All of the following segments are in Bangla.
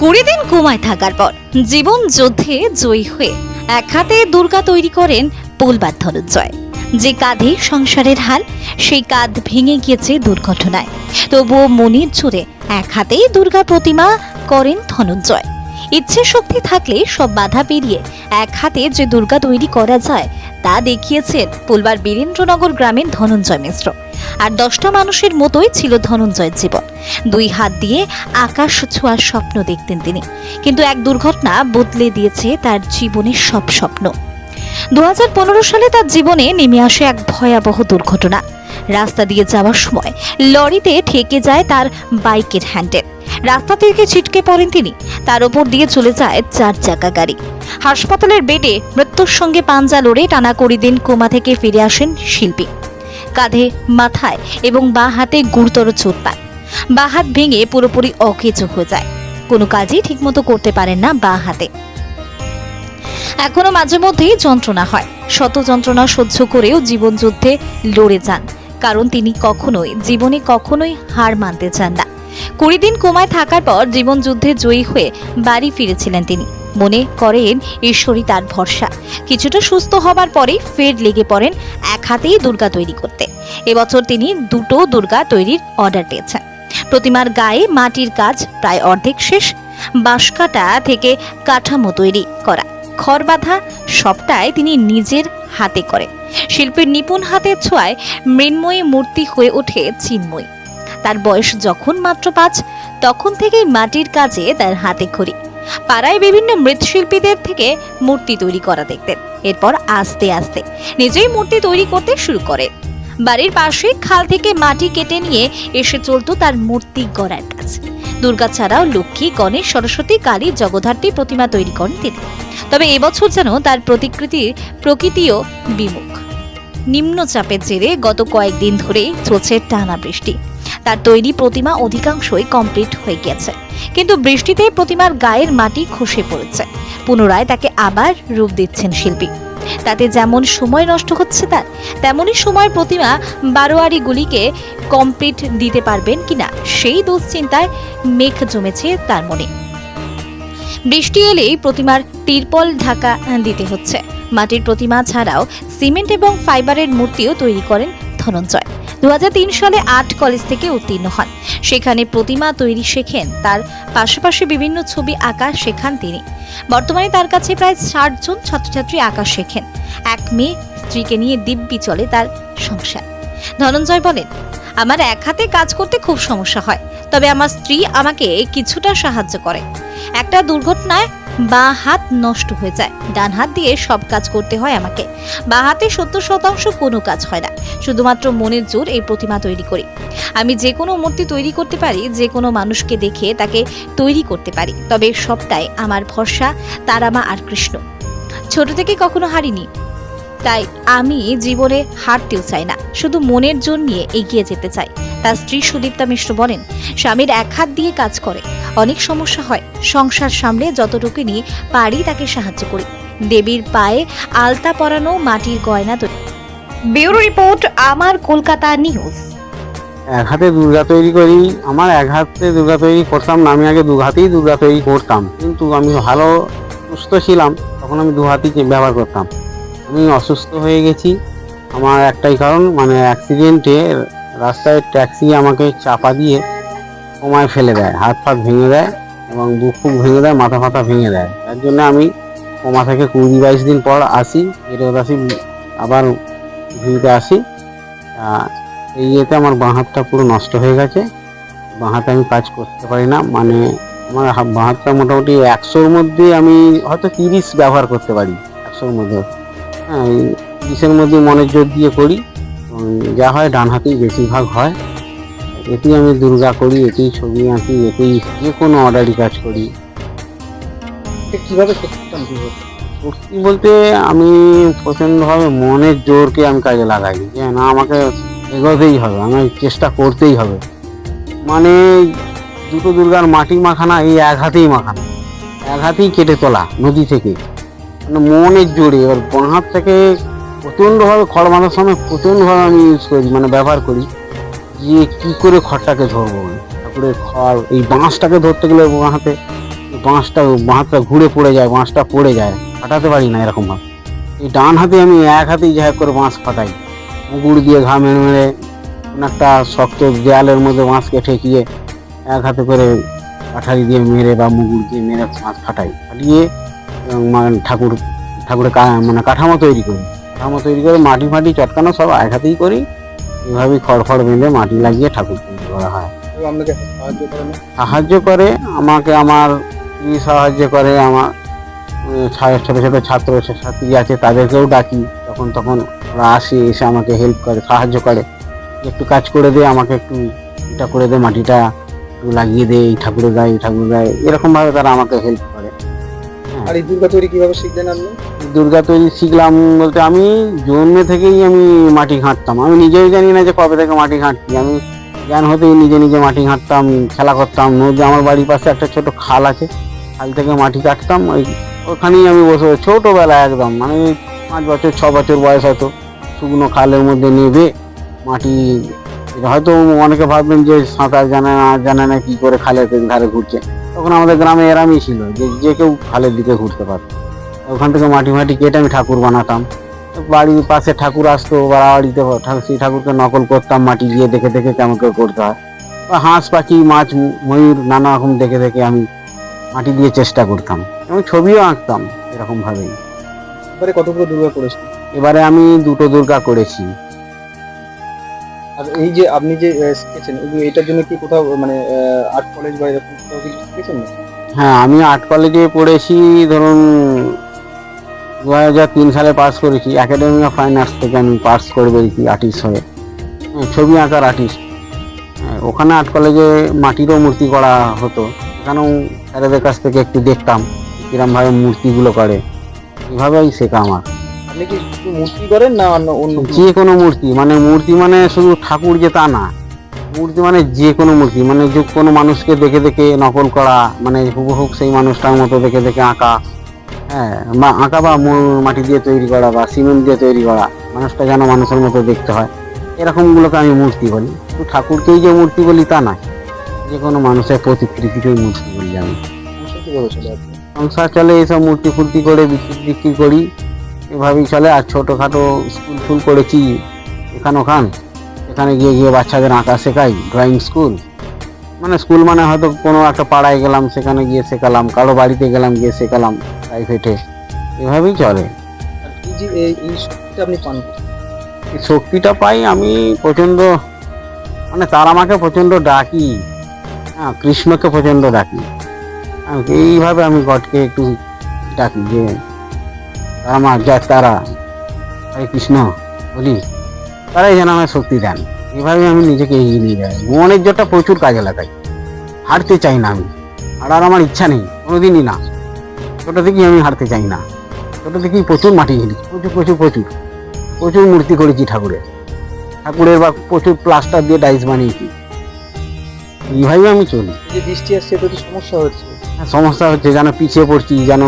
20 দিন কোমায় থাকার পর জীবন যুদ্ধে জয়ী হয়ে এক হাতে দুর্গা তৈরি করেন পুলবার ধনঞ্জয়। যে কাঁধে সংসারের হাল, সেই কাঁধ ভেঙে গিয়েছে দুর্ঘটনায়। তবুও মনের জোরে এক হাতেই দুর্গা প্রতিমা করেন ধনঞ্জয়। ইচ্ছে শক্তি থাকলে সব বাধা পেরিয়ে এক হাতে যে দুর্গা তৈরি করা যায় তা দেখিয়েছেন পুলবার বীরেন্দ্রনগর গ্রামের ধনঞ্জয় মিশ্র। আর 10টা মানুষের মতোই ছিল ধনঞ্জয়ের জীবন। 2 হাত দিয়ে আকাশ ছোঁয়ার স্বপ্ন দেখতেন তিনি, কিন্তু এক দুর্ঘটনা বদলে দিয়েছে তার জীবনের সব স্বপ্ন। 2015 সালে তার জীবনে নেমে আসে এক ভয়াবহ দুর্ঘটনা। রাস্তা দিয়ে যাওয়ার সময় লরিতে ঠেকে যায় তার বাইকের হ্যান্ডেল। রাস্তা থেকে ছিটকে পড়েন তিনি। তার উপর দিয়ে চলে যায় 4 চাকা গাড়ি। হাসপাতালের বেডে মৃত্যুর সঙ্গে পাঞ্জা লড়ে টানা 20 দিন কোমা থেকে ফিরে আসেন শিল্পী। কাঁধে, মাথায় এবং বাঁ হাতে গুরুতর চোট পান। বাঁ হাত ভেঙে পুরোপুরি অকেজো হয়ে যায়। কোনো কাজই ঠিকমতো করতে পারেন না বাঁ হাতে। এখনো মাঝে মধ্যেই যন্ত্রণা হয়। শত যন্ত্রণা সহ্য করেও জীবন যুদ্ধে লড়ে যান, কারণ তিনি জীবনে কখনোই হার মানতে চান না। 20 দিন কোমায় থাকার পর জীবন যুদ্ধে জয়ী হয়ে বাড়ি ফিরেছিলেন তিনি। মনে করেন ঈশ্বরই তার ভরসা। কিছুটা সুস্থ হবার পরেই ফের লেগে পড়েন এক হাতেই দুর্গা তৈরি করতে। এবছর তিনি 2টো দুর্গা তৈরির অর্ডার পেয়েছেন। প্রতিমার গায়ে মাটির কাজ প্রায় অর্ধেক শেষ। বাঁশকাটা থেকে কাঠামো তৈরি করা, খড় বাঁধা সবটাই তিনি নিজের হাতে করেন। শিল্পীর নিপুণ হাতের ছোঁয়ায় মৃন্ময়ী মূর্তি হয়ে ওঠে চিন্ময়ী। তার বয়স যখন মাত্র 5, তখন থেকেই মাটির কাজে তার হাতে খড়ি। পাড়ায় বিভিন্ন মৃৎশিল্পীদের থেকে মূর্তি তৈরি করা দেখতেন। এরপর আস্তে আস্তে নিজেই মূর্তি তৈরি করতে শুরু করেন। বাড়ির পাশে খাল থেকে মাটি কেটে নিয়ে এসে চলতো তার মূর্তি গড়ার কাজ। দুর্গা ছাড়াও লক্ষ্মী, গণেশ, সরস্বতী, কালী, জগদ্ধাত্রী প্রতিমা তৈরি করেন তিনি। তবে এবছর যেন তার প্রকৃতিও বিমুখ। নিম্নচাপের জেরে গত কয়েকদিন ধরে চলছে টানা বৃষ্টি। তার তৈরি প্রতিমা অধিকাংশই কমপ্লিট হয়ে গেছে, কিন্তু বৃষ্টিতে প্রতিমার গায়ের মাটি খসে পড়েছে। পুনরায় তাকে আবার রূপ দিচ্ছেন শিল্পী। তাতে যেমন সময় নষ্ট হচ্ছে তার, তেমনই সময় প্রতিমা বারোয়ারিগুলিকে কমপ্লিট দিতে পারবেন কিনা সেই দুশ্চিন্তায় মেঘ জমেছে তার মনে। বৃষ্টি এলেই প্রতিমার তিরপল ঢাকা দিতে হচ্ছে। মাটির প্রতিমা ছাড়াও সিমেন্ট এবং ফাইবারের মূর্তিও তৈরি করেন ধনঞ্জয়। 2003 সালে আর্ট কলেজ থেকে উত্তীর্ণ হন। সেখানে প্রতিমা তৈরি শেখেন। তার পাশাপাশি বিভিন্ন ছবি আঁকা শেখান তিনি। বর্তমানে তার কাছে প্রায় 60 জন ছাত্রছাত্রী আঁকা শেখেন। এক মেয়ে, স্ত্রীকে নিয়ে দিব্যি চলে তার সংসার। ধনঞ্জয় বলেন, আমার এক হাতে কাজ করতে খুব সমস্যা হয়, তবে আমার স্ত্রী আমাকে কিছুটা সাহায্য করে। একটা দুর্ঘটনায় বাঁ হাত নষ্ট হয়ে যায়। ডান হাত দিয়ে সব কাজ করতে হয় আমাকে। বাঁ হাতে 70% কোনো কাজ হয় না। শুধুমাত্র মনের জোর এই প্রতিমা তৈরি করি। আমি যে কোনো মূর্তি তৈরি করতে পারি, যে কোনো মানুষকে দেখে তাকে তৈরি করতে পারি। তবে সবটাই আমার ভরসা তারামা আর কৃষ্ণ। ছোট থেকে কখনো হারিনি, তাই আমি জীবনে হারতেও চাই না, শুধু মনের জোর নিয়ে এগিয়ে যেতে চাই। তার স্ত্রী সুদীপ্তা মিশ্র বলেন, স্বামীর এক হাত দিয়ে কাজ করে, অনেক সমস্যা হয়। সংসার সামলে যতটুকু নিয়ে পারি তাকে সাহায্য করি। দেবীর পায়ে আলতা পরানো, মাটির গয়না তৈরি। ব্যুরো রিপোর্ট, আমার কলকাতা নিউজ। এক হাতে দুর্গা তৈরি করি। আমার এক হাতে দুর্গা তৈরি করতাম না, আমি আগে 2 হাতেই দুর্গা তৈরি করতাম, কিন্তু আমি ভালো সুস্থ ছিলাম তখন আমি 2 হাতই ব্যবহার করতাম। আমি অসুস্থ হয়ে গেছি। আমার একটাই কারণ, মানে অ্যাক্সিডেন্টে রাস্তায় ট্যাক্সি আমাকে চাপা দিয়ে কোমায় ফেলে দেয়, হাত ফাত ভেঙে দেয় এবং বুক ফুক ভেঙে দেয়, মাথা ফাথা ভেঙে দেয়। তার জন্য আমি কোমা থেকে 20-22 দিন পর আসি, ফেরত আসি, আবার ভিউতে আসি। এই ইয়েতে আমার বাঁ হাতটা পুরো নষ্ট হয়ে গেছে। বাঁ হাতে আমি কাজ করতে পারি না, মানে আমার বাঁ হাতটা মোটামুটি 100-র মধ্যে আমি হয়তো 30 ব্যবহার করতে পারি। 100-র মধ্যে, হ্যাঁ, 30-এর মধ্যে মনের জোর দিয়ে করি। যা হয় ডান হাতেই বেশিরভাগ হয়। এতেই আমি দুর্গা করি, এতেই ছবি আঁকি, এতেই যে কোনো অর্ডারই কাজ করি। কিভাবে করতাম? সত্যি বলতে আমি প্রচণ্ডভাবে মনের জোরকে আমি কাজে লাগাই, যে না আমাকে এগোতেই হবে, আমাকে চেষ্টা করতেই হবে। মানে 2টো দুর্গার মাটি মাখানা এই এক হাতেই মাখানা, এক হাতেই কেটে তোলা নদী থেকে, মানে মনের জোরে। এবার বাঁ হাত থেকে প্রচণ্ডভাবে খড় বাঁধার সময় প্রচণ্ডভাবে আমি ইউজ করি, মানে ব্যবহার করি, যে কী করে খড়টাকে ধরবো। ঠাকুরের খড়, এই বাঁশটাকে ধরতে গেলে বাঁ হাতে বাঁশটা হাতটা ঘুরে পড়ে যায়, বাঁশটা পড়ে যায়, ফাটাতে পারি না এরকম ভাবে। এই ডান হাতে আমি এক হাতেই যা করে বাঁশ ফাটাই, মুগুর দিয়ে ঘা মেরে মেরে একটা শক্ত দেয়ালের মধ্যে বাঁশকে ঠেকিয়ে এক হাতে করে কাঠারি দিয়ে মেরে বা মুগুর দিয়ে মেরে বাঁশ ফাটাই, ফাটিয়ে মানে ঠাকুরের মানে কাঠামো তৈরি করি। কাঠামো তৈরি করে মাটি ফাটি চটকানো সব এক হাতেই করি। এইভাবেই খড় বেঁধে মাটি লাগিয়ে ঠাকুর তৈরি করা হয়। আপনাকে সাহায্য করে না? সাহায্য করে আমাকে, আমার সাহায্য করে, আমার ছোট ছোট ছাত্র ছাত্রী আছে তাদেরকেও ডাকি, তখন ওরা আসে, এসে আমাকে হেল্প করে, সাহায্য করে, একটু কাজ করে দে, আমাকে একটু এটা করে দে, মাটিটা একটু লাগিয়ে দে এই ঠাকুরের গায়ে, এরকম ভাবে তারা আমাকে হেল্প করে। আর এই দুর্গা তৈরি কিভাবে শিখলেন আপনি? দুর্গা তৈরি শিখলাম বলতে আমি জন্মে থেকেই আমি মাটি ঘাঁটতাম। আমি নিজেই জানি না যে কবে থেকে মাটি ঘাঁটছি। আমি জ্ঞান হতেই নিজে নিজে মাটি ঘাঁটতাম, খেলা করতাম। নদী, আমার বাড়ির পাশে একটা ছোট খাল আছে, খাল থেকে মাটি কাটতাম, ওখানেই আমি বসে ছোটবেলা একদম মানে 5 বছর 6 বছর বয়স, হয়তো শুকনো খালের মধ্যে নেবে মাটি। হয়তো অনেকে ভাববেন যে সাঁতার জানে না কি করে খালের ধারে ঘুরছে। তখন আমাদের গ্রামে এরামই ছিল যে কেউ খালের দিকে ঘুরতে পারত। ওখান থেকে মাটি কেটে আমি ঠাকুর বানাতাম। বাড়ির পাশে ঠাকুর আসতো, বাড়িতে সেই ঠাকুরকে নকল করতাম, মাটি দিয়ে দেখে দেখে কেমন করে করতে হয়। বা হাঁস পাখি মাছ ময়ূর নানা রকম দেখে দেখে আমি মাটি দিয়ে চেষ্টা করতাম এবং ছবিও আঁকতাম এরকম ভাবেই। এবারে কতগুলো দুর্গা করেছেন? এবারে আমি 2টো দুর্গা করেছি। আর এই যে আপনি যে শিখেছেন, এটার জন্য কি কোথাও মানে আর্ট কলেজ বা এরকম কোথাও কিছু শিখেছেন না? হ্যাঁ, আমি আর্ট কলেজে পড়েছি, ধরুন 2003 সালে পাস করেছি। একাডেমি অফ ফাইন আর্টস থেকে আমি পাস করে বেরিয়েছি আর্টিস্ট হয়ে, ছবি আঁকার আর্টিস্ট। ওখানে আর্ট কলেজে মাটিরও মূর্তি করা হতো, এখানেও স্যারেদের কাছ থেকে একটু দেখতাম কিরমভাবে মূর্তিগুলো করে, এইভাবেই শেখা আমার। আপনি কি শুধু মূর্তি করেন না অন্য যে কোনো মূর্তি, মূর্তি মানে শুধু ঠাকুর যে তা না, মূর্তি মানে যে কোনো মূর্তি, মানে যে কোনো মানুষকে দেখে দেখে নকল করা, মানে হুবহু সেই মানুষটার মতো দেখে দেখে আঁকা। হ্যাঁ, বা আঁকা বা মাটি দিয়ে তৈরি করা বা সিমেন্ট দিয়ে তৈরি করা, মানুষটা যেন মানুষের মতো দেখতে হয়, এরকমগুলোকে আমি মূর্তি বলি। শুধু ঠাকুরকেই যে মূর্তি বলি তা নয়, যে কোনো মানুষের প্রতিকৃতিকেই মূর্তি বলি আমি। কিভাবে চলে আপনি? সংসার চলে এইসব মূর্তি ফুর্তি করে বিক্রি করি, এভাবেই চলে। আর ছোটোখাটো স্কুল করেছি এখান ওখান, এখানে গিয়ে বাচ্চাদের আঁকা শেখাই, ড্রয়িং স্কুল। মানে স্কুল মানে হয়তো কোনো একটা পাড়ায় গেলাম, সেখানে গিয়ে শেখালাম, কারো বাড়িতে গেলাম গিয়ে শেখালাম প্রাইভেটে, এভাবেই চলে। আর এই যে এই শক্তিটা আপনি পান কোথায়? এই শক্তিটা পাই আমি প্রচণ্ড, মানে তারা আমাকে প্রচণ্ড ডাকি, হ্যাঁ, কৃষ্ণকে প্রচণ্ড ডাকি। এইভাবে আমি গডকে একটু ডাকি যে আমার যা তারা, হরে কৃষ্ণ বলি, তারাই যেন আমার শক্তি দেন। এভাবে আমি নিজেকে এগিয়ে নিয়ে যাই। মনের জোরটা প্রচুর কাজে লাগাই, হারতে চাই না আমি, হারার আমার ইচ্ছা নেই কোনোদিনই না। ছোটো থেকেই আমি হারতে চাই না। ছোটো থেকেই প্রচুর মাটি ঘেলি, প্রচুর মূর্তি করেছি ঠাকুরের বা প্রচুর প্লাস্টার দিয়ে ডাইস বানিয়েছি। এইভাবে আমি চলি। যে বৃষ্টি আসছে তো সমস্যা হচ্ছে। হ্যাঁ, সমস্যা হচ্ছে, যেন পিছিয়ে পড়ছি, যেন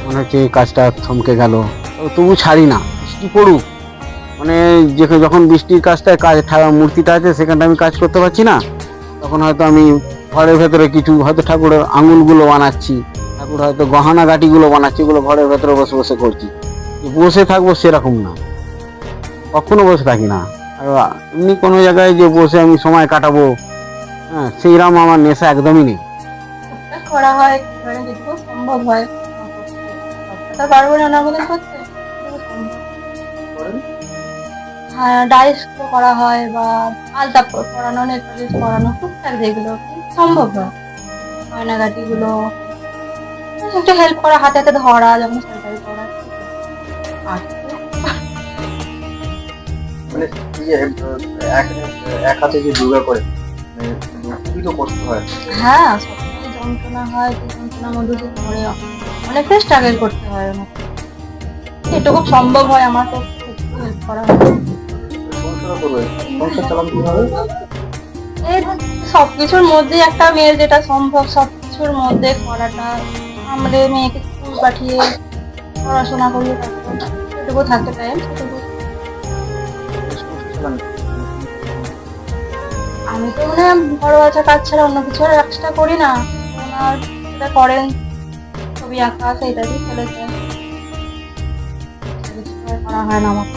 মনে হচ্ছে কাজটা থমকে গেল, তবু ছাড়ি না, বৃষ্টি পড়ুক। মানে যখন বৃষ্টির কাজটায় মূর্তিটা আছে সেখানটা আমি কাজ করতে পারছি না, তখন হয়তো আমি ঘরের ভেতরে কিছু হয়তো ঠাকুরের আঙুলগুলো বানাচ্ছি, ঠাকুর হয়তো গহনা গাটিগুলো বানাচ্ছি, এগুলো ঘরের ভেতরে বসে বসে করছি। বসে থাকবো সেরকম না, কখনো বসে থাকি না। আর এমনি কোনো জায়গায় যে বসে আমি সময় কাটাবো, হ্যাঁ, সেইরকম আমার নেশা একদমই নেই। করা হয় মানে যেটুকু সম্ভব হয়, সবটা পারবো না বলে করতে হ্যাঁ, ডাইস করা হয় বা আলতা পরানো, নেটপালিশ পরানো, টুকটাক যেগুলো সম্ভব হয়, গয়নাগাটি গুলো একটু হেল্প করা, হাতে হাতে ধরা, যখন সেটাই করা। মানে এই যে এক হাতে যে দুর্গা করে, খুবই তো কষ্ট হয়। হ্যাঁ, সবটাই যন্ত্রণা হয়, যন্ত্রণার মধ্যে দিয়ে পরে অনেকটাই স্ট্রাগল করতে হয় আমাকে। এটুকু সম্ভব হয় আমার পক্ষে হেল্প করা হয়। সংসার চালান কিভাবে? এই সবকিছুর মধ্যে একটা মেয়ের যেটা সম্ভব, সবকিছুর মধ্যে করাটা, আমাদের মেয়েকে স্কুল পাঠিয়ে পড়াশোনা করিয়ে তারপর যেটুকু থাকতে টাইম সেটুকু। আমি তো মানে বড় বাচ্চা কাজ ছাড়া অন্য কিছু এক্সট্রা করি না। ওনার যেটা করেন ছবি আঁকা আছে, এটাতেই চলেছে। বেশি কিছু আর করা হয় না আমার।